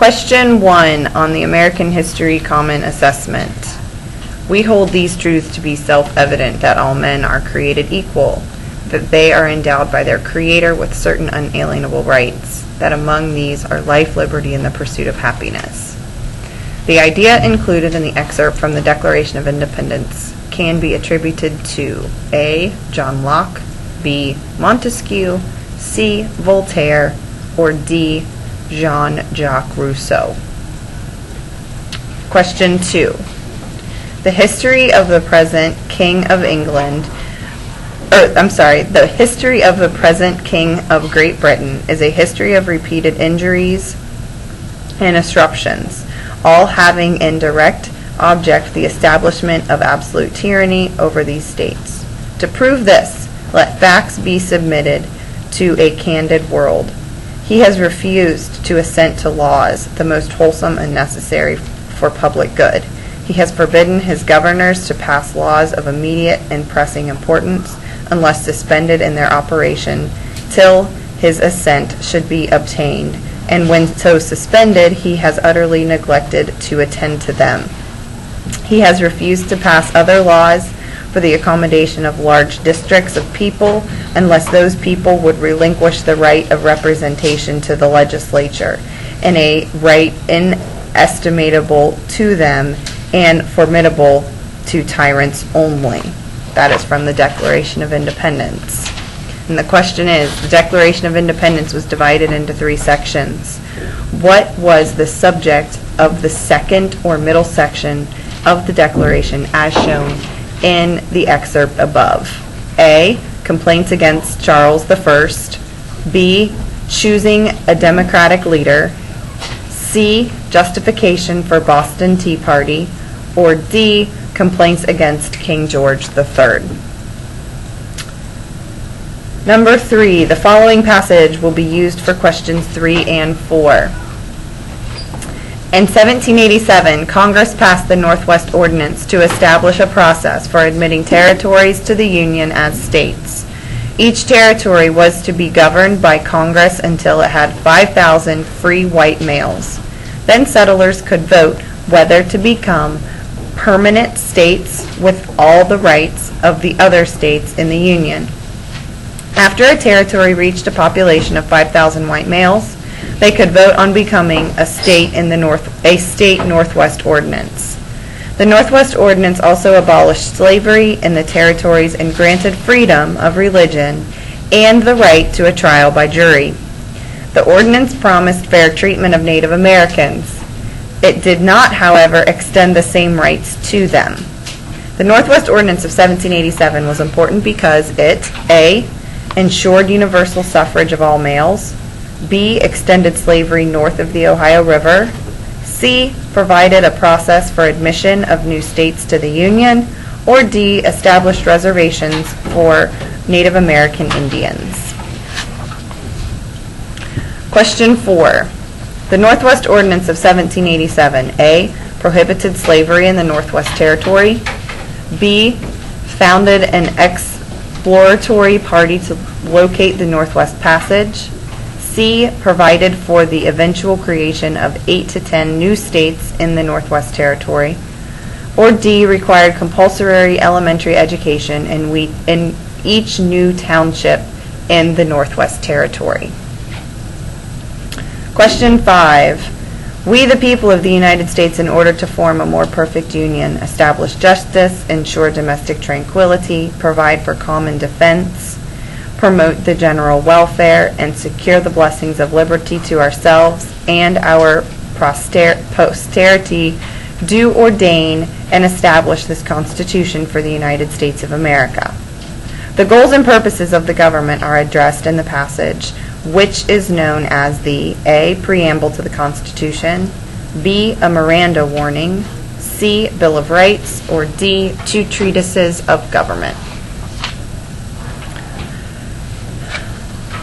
Question 1 on the American History Common Assessment. We hold these truths to be self-evident, that all men are created equal, that they are endowed by their Creator with certain unalienable rights, that among these are life, liberty, and the pursuit of happiness. The idea included in the excerpt from the Declaration of Independence can be attributed to A. John Locke, B. Montesquieu, C. Voltaire, or D. Jean-Jacques Rousseau. Question 2. The history of the present King of England, the history of the present King of Great Britain is a history of repeated injuries and disruptions, all having in direct object the establishment of absolute tyranny over these states. To prove this, let facts be submitted to a candid world. He has refused to assent to laws, the most wholesome and necessary for public good. He has forbidden his governors to pass laws of immediate and pressing importance, unless suspended in their operation, till his assent should be obtained, and when so suspended, he has utterly neglected to attend to them. He has refused to pass other laws for the accommodation of large districts of people, unless those people would relinquish the right of representation to the legislature, and a right inestimable to them and formidable to tyrants only. That is from the Declaration of Independence. And the question is, the Declaration of Independence was divided into 3 sections. What was the subject of the second or middle section of the Declaration as shown in the excerpt above? A. Complaints against Charles I. B. Choosing a Democratic leader. C. Justification for Boston Tea Party. Or D. Complaints against King George III. Number 3. The following passage will be used for questions 3 and 4. In 1787, Congress passed the Northwest Ordinance to establish a process for admitting territories to the Union as states. Each territory was to be governed by Congress until it had 5,000 free white males. Then settlers could vote whether to become permanent states with all the rights of the other states in the Union. After a territory reached a population of 5,000 white males, they could vote on becoming a state in the state Northwest Ordinance. The Northwest Ordinance also abolished slavery in the territories and granted freedom of religion and the right to a trial by jury. The ordinance promised fair treatment of Native Americans. It did not, however, extend the same rights to them. The Northwest Ordinance of 1787 was important because it, A. ensured universal suffrage of all males, B. extended slavery north of the Ohio River, C. provided a process for admission of new states to the Union, or D. established reservations for Native American Indians. Question 4. The Northwest Ordinance of 1787, A. prohibited slavery in the Northwest Territory, B. founded an exploratory party to locate the Northwest Passage, C. provided for the eventual creation of 8 to 10 new states in the Northwest Territory, or D. required compulsory elementary education in each new township in the Northwest Territory. Question 5. We, the people of the United States, in order to form a more perfect union, establish justice, ensure domestic tranquility, provide for common defense, promote the general welfare, and secure the blessings of liberty to ourselves and our posterity, do ordain and establish this Constitution for the United States of America. The goals and purposes of the government are addressed in the passage, which is known as the A. Preamble to the Constitution, B. A Miranda warning, C. Bill of Rights, or D. 2 treatises of government.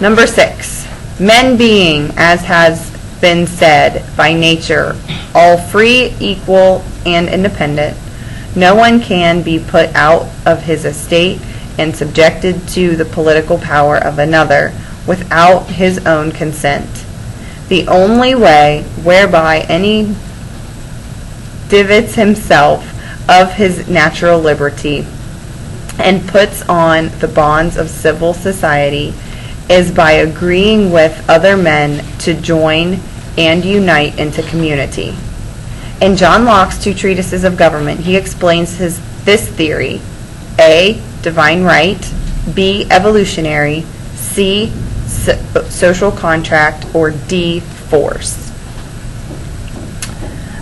Number 6. Men being, as has been said, by nature, all free, equal, and independent, no one can be put out of his estate and subjected to the political power of another without his own consent. the only way whereby any divots himself of his natural liberty and puts on the bonds of civil society is by agreeing with other men to join and unite into community. In John Locke's two treatises of government, he explains this theory: A, divine right; B, evolutionary; C, social contract; or D, force.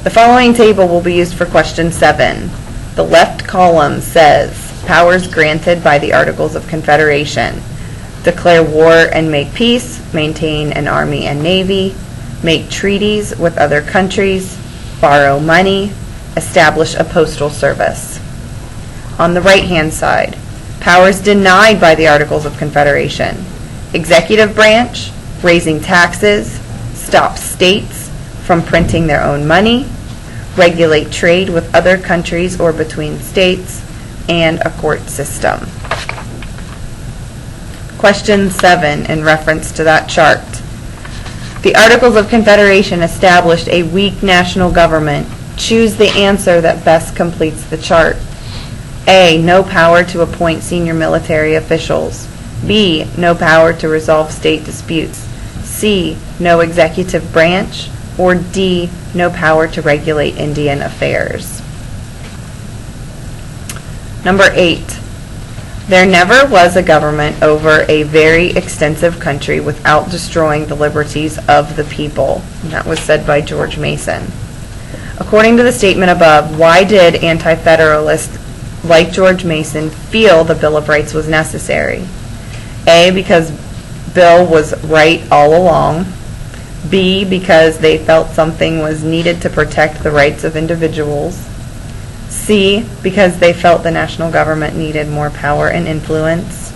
The following table will be used for question 7. The left column says powers granted by the Articles of Confederation: declare war and make peace, maintain an army and navy, make treaties with other countries, borrow money, establish a postal service. On the right-hand side, powers denied by the Articles of Confederation: executive branch, raising taxes, stop states from printing their own money, regulate trade with other countries or between states, and a court system. Question 7, in reference to that chart. The Articles of Confederation established a weak national government. Choose the answer that best completes the chart. A, no power to appoint senior military officials. B, no power to resolve state disputes. C, no executive branch. Or D, no power to regulate Indian affairs. Number 8. There never was a government over a very extensive country without destroying the liberties of the people. And that was said by George Mason. According to the statement above, why did anti-federalists like George Mason feel the Bill of Rights was necessary? A, because Bill was right all along. B, because they felt something was needed to protect the rights of individuals. C, because they felt the national government needed more power and influence.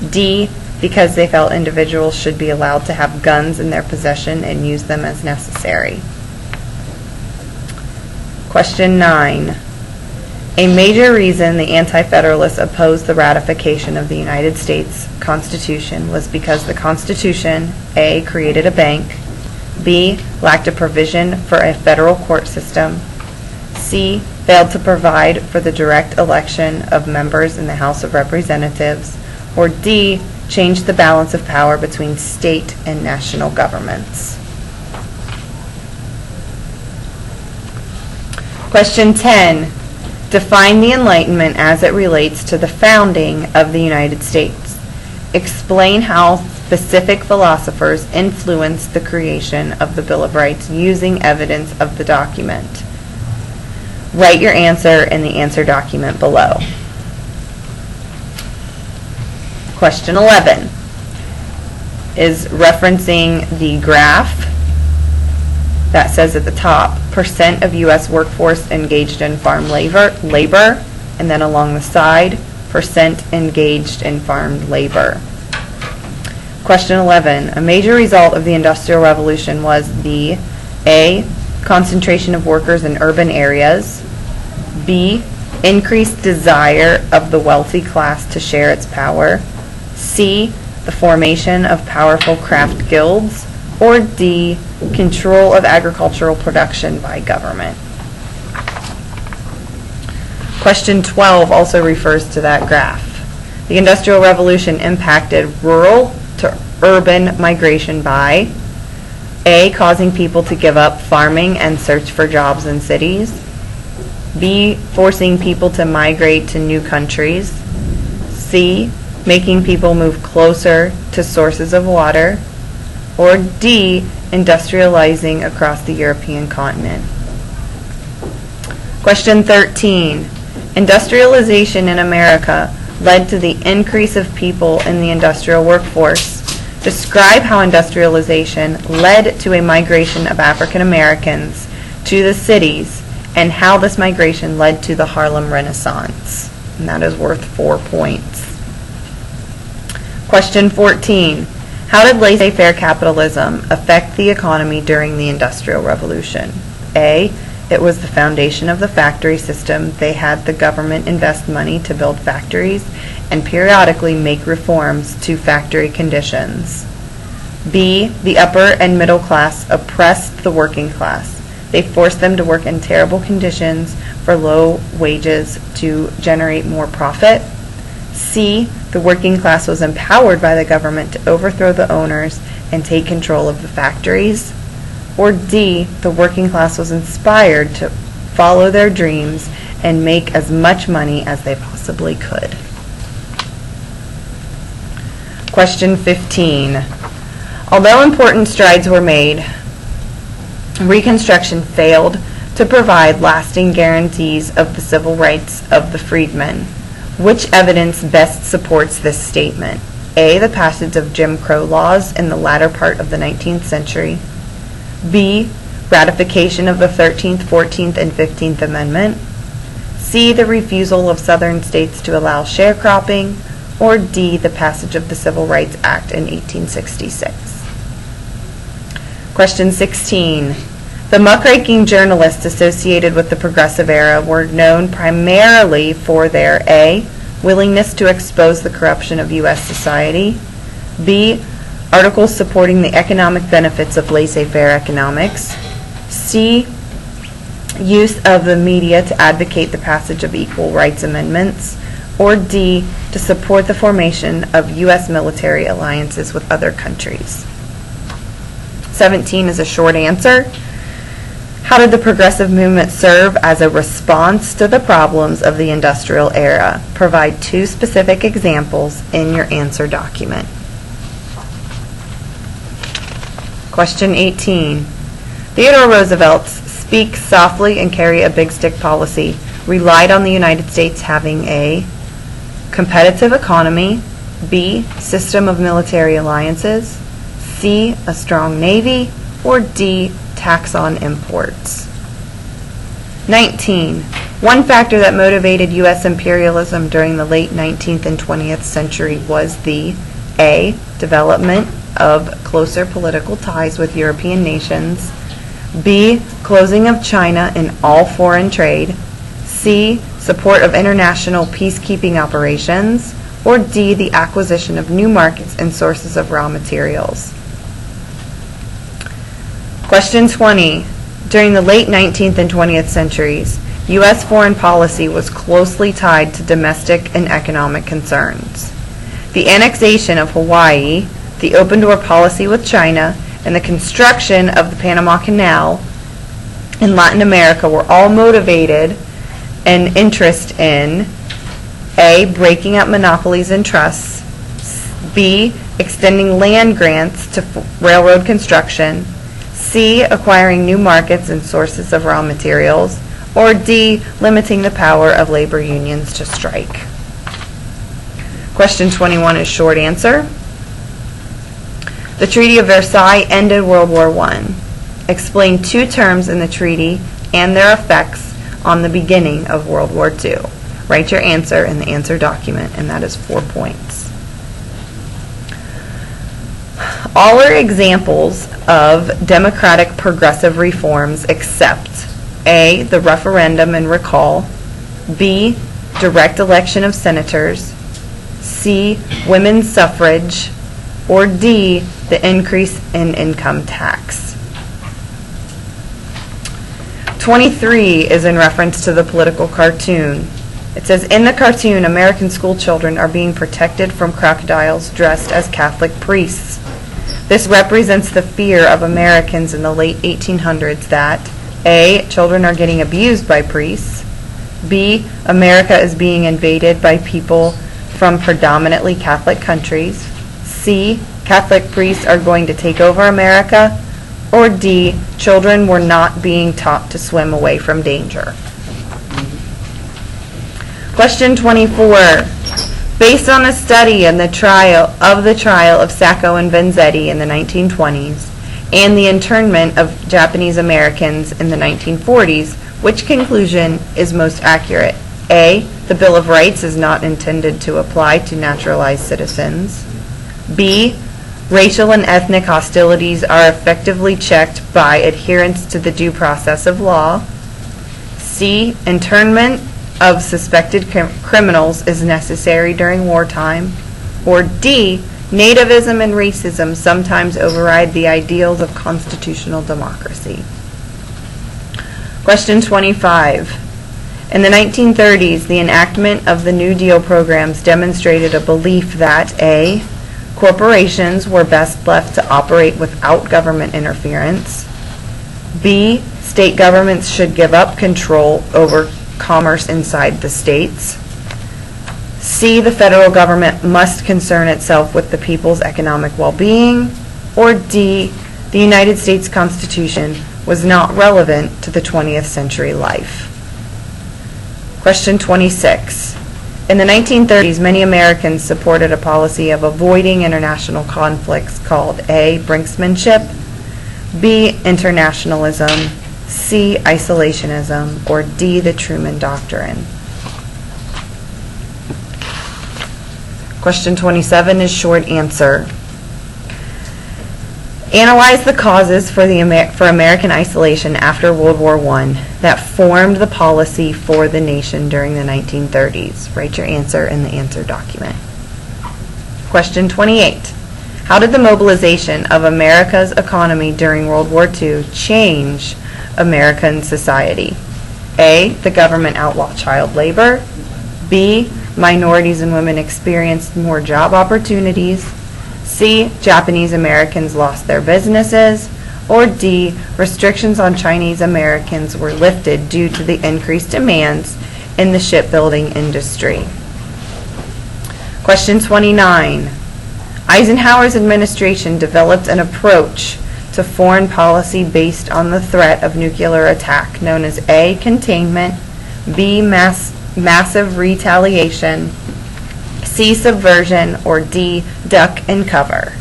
D, because they felt individuals should be allowed to have guns in their possession and use them as necessary. Question 9. A major reason the Anti-Federalists opposed the ratification of the United States Constitution was because the Constitution, A, created a bank; B, lacked a provision for a federal court system; C, failed to provide for the direct election of members in the House of Representatives; or D, changed the balance of power between state and national governments. Question 10. Define the Enlightenment as it relates to the founding of the United States. Explain how specific philosophers influenced the creation of the Bill of Rights using evidence of the document. Write your answer in the answer document below. Question 11 is referencing the graph that says at the top, percent of U.S. workforce engaged in farm labor, and then along the side, percent engaged in farm labor. Question 11, a major result of the Industrial Revolution was the A, concentration of workers in urban areas; B, increased desire of the wealthy class to share its power; C, the formation of powerful craft guilds; or D, control of agricultural production by government. Question 12 also refers to that graph. The Industrial Revolution impacted rural to urban migration by A, causing people to give up farming and search for jobs in cities; B, forcing people to migrate to new countries; C, making people move closer to sources of water; or D, industrializing across the European continent. Question 13. Industrialization in America led to the increase of people in the industrial workforce. Describe how industrialization led to a migration of African Americans to the cities and how this migration led to the Harlem Renaissance. And that is worth 4 points. Question 14. How did laissez-faire capitalism affect the economy during the Industrial Revolution? A, it was the foundation of the factory system. They had the government invest money to build factories and periodically make reforms to factory conditions. B, the upper and middle class oppressed the working class. They forced them to work in terrible conditions for low wages to generate more profit. C, the working class was empowered by the government to overthrow the owners and take control of the factories. Or D, the working class was inspired to follow their dreams and make as much money as they possibly could. Question 15. Although important strides were made, Reconstruction failed to provide lasting guarantees of the civil rights of the freedmen. Which evidence best supports this statement? A, the passage of Jim Crow laws in the latter part of the 19th century. B, ratification of the 13th, 14th, and 15th Amendment. C, the refusal of southern states to allow sharecropping. Or D, the passage of the Civil Rights Act in 1866. Question 16. The muckraking journalists associated with the Progressive Era were known primarily for their A, willingness to expose the corruption of U.S. society, B, articles supporting the economic benefits of laissez-faire economics, C, use of the media to advocate the passage of equal rights amendments, or D, to support the formation of U.S. military alliances with other countries. 17 is a short answer. How did the progressive movement serve as a response to the problems of the industrial era? Provide 2 specific examples in your answer document. Question 18. Theodore Roosevelt's speak softly and carry a big stick policy relied on the United States having a competitive economy, B, system of military alliances, C, a strong navy, or D, tax on imports. 19. One factor that motivated U.S. imperialism during the late 19th and 20th century was the A, development of closer political ties with European nations, B, closing of China in all foreign trade, C, support of international peacekeeping operations, or D, the acquisition of new markets and sources of raw materials. Question 20. During the late 19th and 20th centuries, U.S. foreign policy was closely tied to domestic and economic concerns. The annexation of Hawaii, the open door policy with China, and the construction of the Panama Canal in Latin America were all motivated and interest in A, breaking up monopolies and trusts, B, extending land grants to railroad construction, C, acquiring new markets and sources of raw materials, or D, limiting the power of labor unions to strike. Question 21 is short answer. The Treaty of Versailles ended World War I. Explain 2 terms in the treaty and their effects on the beginning of World War II. Write your answer in the answer document, and that is 4 points. All are examples of democratic progressive reforms except A, the referendum and recall, B, direct election of senators, C, women's suffrage, or D, the increase in income tax. 23 is in reference to the political cartoon. It says, in the cartoon, American school children are being protected from crocodiles dressed as Catholic priests. This represents the fear of Americans in the late 1800s that A, children are getting abused by priests, B, America is being invaded by people from predominantly Catholic countries, C, Catholic priests are going to take over America, or D, children were not being taught to swim away from danger. Question 24. Based on a study in the trial of Sacco and Vanzetti in the 1920s and the internment of Japanese Americans in the 1940s, which conclusion is most accurate? A, the Bill of Rights is not intended to apply to naturalized citizens. B, racial and ethnic hostilities are effectively checked by adherence to the due process of law. C, internment of suspected criminals is necessary during wartime. Or D, Nativism and racism sometimes override the ideals of constitutional democracy. Question 25. In the 1930s, the enactment of the New Deal programs demonstrated a belief that A, corporations were best left to operate without government interference, B, state governments should give up control over commerce inside the states, C, the federal government must concern itself with the people's economic well-being, or D, the United States Constitution was not relevant to the 20th century life. Question 26. In the 1930s, many Americans supported a policy of avoiding international conflicts called A, brinksmanship, B, internationalism, C, isolationism, or D, the Truman Doctrine. Question 27 is short answer. Analyze the causes for American isolation after World War I that formed the policy for the nation during the 1930s. Write your answer in the answer document. Question 28. How did the mobilization of America's economy during World War II change American society? A, the government outlawed child labor. B, minorities and women experienced more job opportunities. C, Japanese Americans lost their businesses. Or D, restrictions on Chinese Americans were lifted due to the increased demands in the shipbuilding industry. Question 29. Eisenhower's administration developed an approach to foreign policy based on the threat of nuclear attack known as A, containment, B, massive retaliation, C, subversion, or D, duck and cover.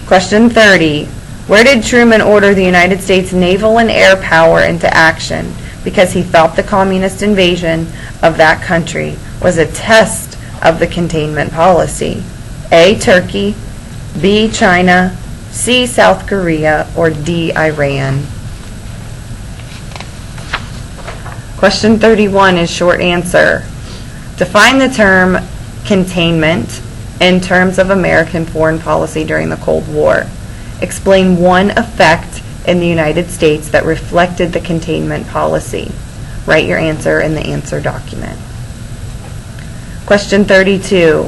Question 30. Where did Truman order the United States naval and air power into action because he thought the communist invasion of that country was a test of the containment policy? A, Turkey, B, China, C, South Korea, or D, Iran? Question 31 is short answer. Define the term containment in terms of American foreign policy during the Cold War. Explain one effect in the United States that reflected the containment policy. Write your answer in the answer document. Question 32.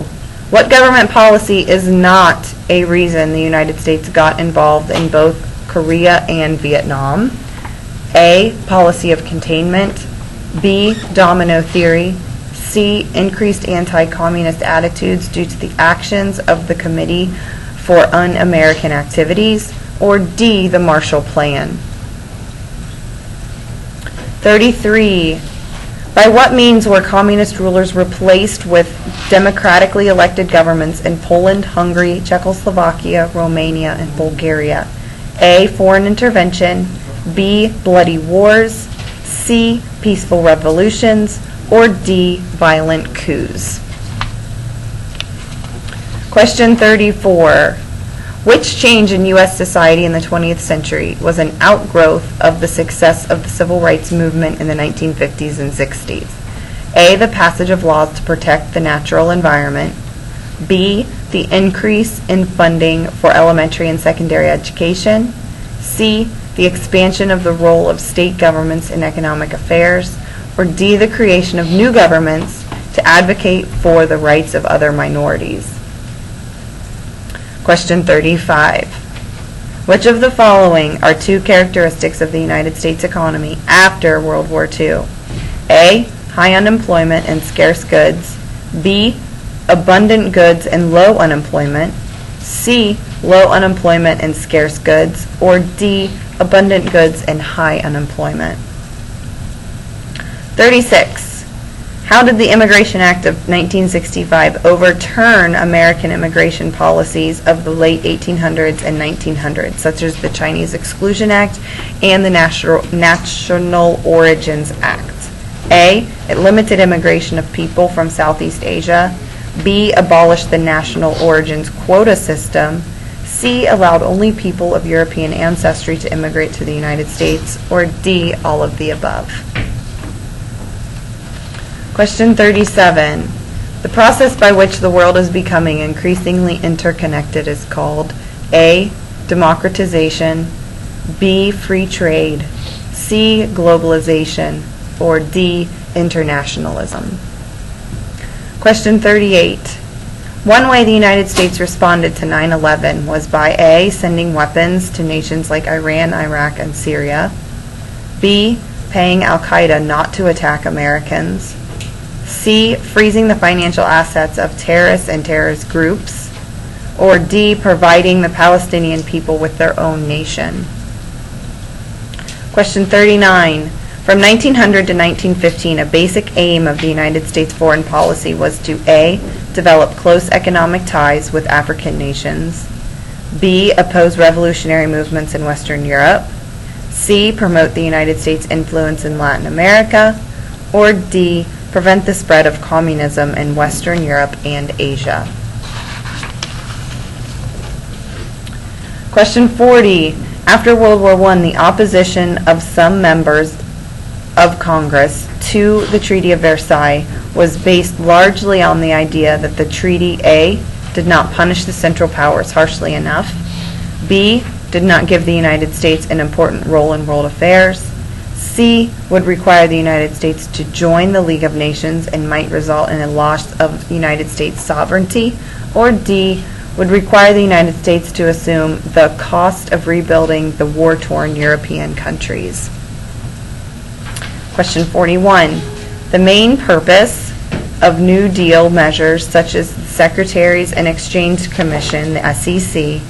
What government policy is not a reason the United States got involved in both Korea and Vietnam? A, policy of containment. B, domino theory. C, increased anti-communist attitudes due to the actions of the Committee for Un-American Activities. Or D, the Marshall Plan. 33. By what means were communist rulers replaced with democratically elected governments in Poland, Hungary, Czechoslovakia, Romania, and Bulgaria? A, foreign intervention. B, bloody wars. C, peaceful revolutions. Or D, violent coups. Question 34. Which change in U.S. society in the 20th century was an outgrowth of the success of the civil rights movement in the 1950s and 60s? A, the passage of laws to protect the natural environment. B, the increase in funding for elementary and secondary education. C, the expansion of the role of state governments in economic affairs. Or D, the creation of new governments to advocate for the rights of other minorities. Question 35. Which of the following are two characteristics of the United States economy after World War II? A, high unemployment and scarce goods. B, abundant goods and low unemployment. C, low unemployment and scarce goods. Or D, abundant goods and high unemployment. 36. How did the Immigration Act of 1965 overturn American immigration policies of the late 1800s and 1900s, such as the Chinese Exclusion Act and the National Origins Act? A, it limited immigration of people from Southeast Asia. B, abolished the national origins quota system. C, allowed only people of European ancestry to immigrate to the United States. Or D, all of the above. Question 37. The process by which the world is becoming increasingly interconnected is called A. Democratization, B. Free trade, C. Globalization, or D. Internationalism. Question 38. One way the United States responded to 9/11 was by A. Sending weapons to nations like Iran, Iraq, and Syria, B. Paying Al-Qaeda not to attack Americans, C. Freezing the financial assets of terrorists and terrorist groups, or D. Providing the Palestinian people with their own nation. Question 39. From 1900 to 1915, a basic aim of the United States foreign policy was to A. Develop close economic ties with African nations, B. Oppose revolutionary movements in Western Europe, C. Promote the United States' influence in Latin America, or D. Prevent the spread of communism in Western Europe and Asia. Question 40. After World War I, the opposition of some members of Congress to the Treaty of Versailles was based largely on the idea that the treaty A. did not punish the Central Powers harshly enough, B. did not give the United States an important role in world affairs, C. would require the United States to join the League of Nations and might result in a loss of United States sovereignty, or D. would require the United States to assume the cost of rebuilding the war-torn European countries. Question 41. The main purpose of New Deal measures such as the Securities and Exchange Commission, the SEC,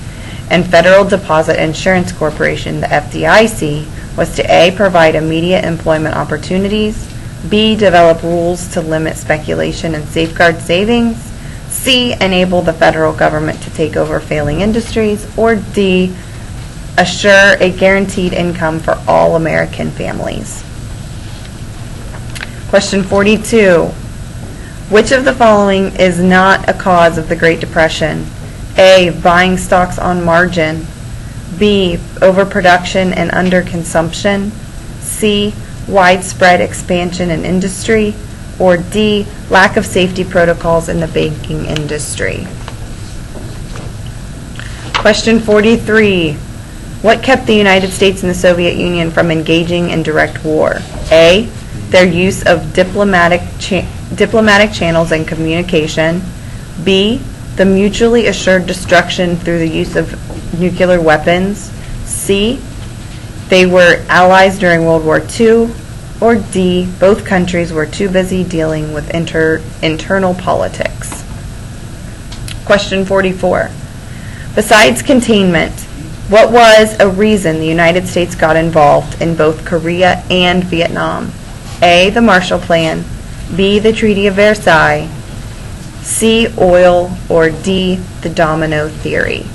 and Federal Deposit Insurance Corporation, the FDIC, was to A. provide immediate employment opportunities, B. develop rules to limit speculation and safeguard savings, C. enable the federal government to take over failing industries, or D. assure a guaranteed income for all American families. Question 42. Which of the following is not a cause of the Great Depression? A. Buying stocks on margin, B. Overproduction and underconsumption, C. Widespread expansion in industry, or D. Lack of safety protocols in the banking industry. Question 43. What kept the United States and the Soviet Union from engaging in direct war? A. Their use of diplomatic channels and communication, B. The mutually assured destruction through the use of nuclear weapons, C. They were allies during World War II, or D. Both countries were too busy dealing with internal politics. Question 44. Besides containment, what was a reason the United States got involved in both Korea and Vietnam? A. The Marshall Plan, B. The Treaty of Versailles, C. Oil, or D. The domino theory.